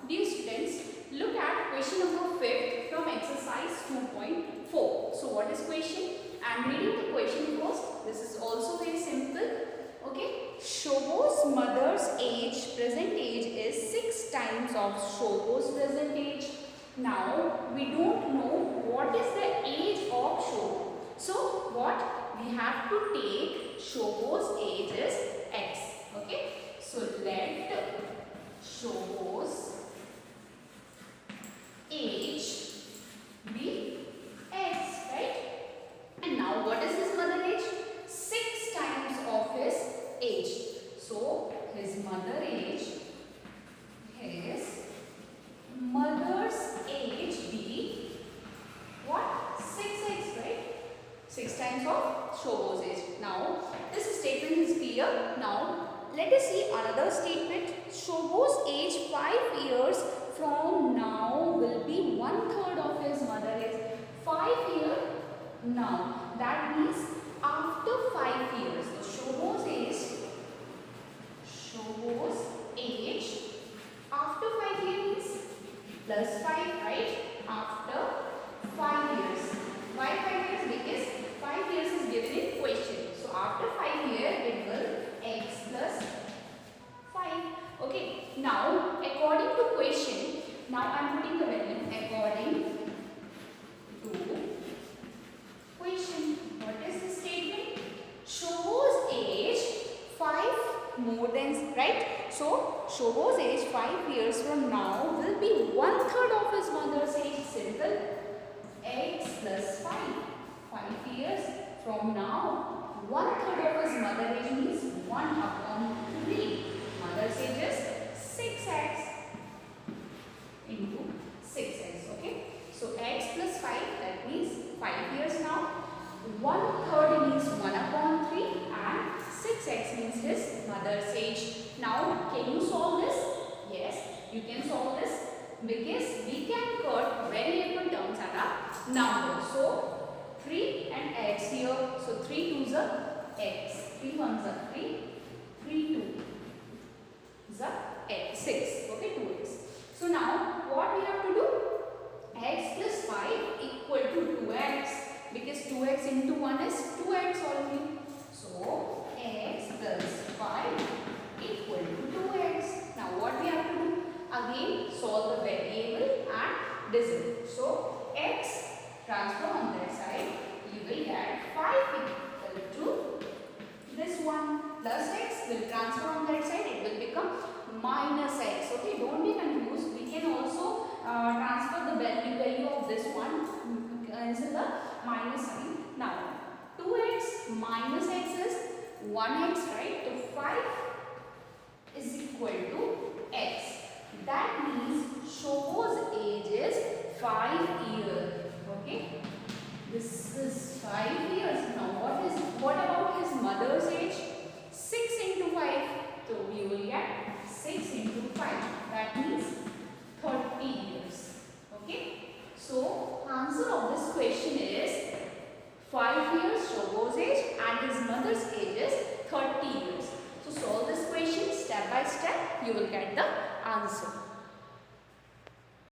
Dear students, look at question number 5 from exercise 2.4. So what is question? I am reading the question first. This is also very simple. Okay. Shobo's mother's age, present age is 6 times of Shobo's present age. Now we don't know what is the age of Shobo. So what? We have to take Shobo's age is x. Okay. So let Shobo's age be x, right? And now what is his mother age? 6 times of his age. So his mother's age be what? 6x, right? 6 times of Shobo's age. Now this statement is clear. Now let us see another statement. Shobo's age 5 years from now will be 1/3 of his mother's age. 5 years now. That means after 5 years. So Shobo's age after 5 years means plus 5, right? After 5 years. Why 5 years? Because 5 years is given in question. So after 5 years it will x plus 5. Okay. Now according to question, now I am putting the value according to question. What is the statement? Shobo's age 5 more than, right? So Shobo's age 5 years from now will be 1/3 of his mother's age. Simple. X plus 5. 5 years from now, 1/3 of his mother's age means 1/3. Mother's age is 6x into 6x. Okay. So x plus 5, that means 5 years now. 1/3 means 1/3 and 6x means his mother's age. Now can you solve this? Yes, you can solve this because we can cut variable terms and a number. So 3 and x here. So 3 2s are x. 3 1s are 3. 3 2 is a x. 6. Okay, 2x. So now what we have to do? X plus 5 equal to 2x because 2x into 1 is 2x only. So x plus 5 equal to 2x. Now what we have to do? Again solve the variable and divide. So x transfer on that side, you will get 5 equal to this one plus x will transfer on that side, it will become minus x. Okay, don't be confused. We can also transfer the value of this one in the minus sign. Now 2x minus x is 1x, right? So 5 is equal to x. That means Shobo's age is 5 years. Okay, this is 5 years. Now what about his mother's age? 6 into 5. So we will get 6 into 5. That means 30 years. Okay. So answer of this question is 5 years Shobo's age and his mother's age is 30 years. So solve this question step by step. You will get the answer.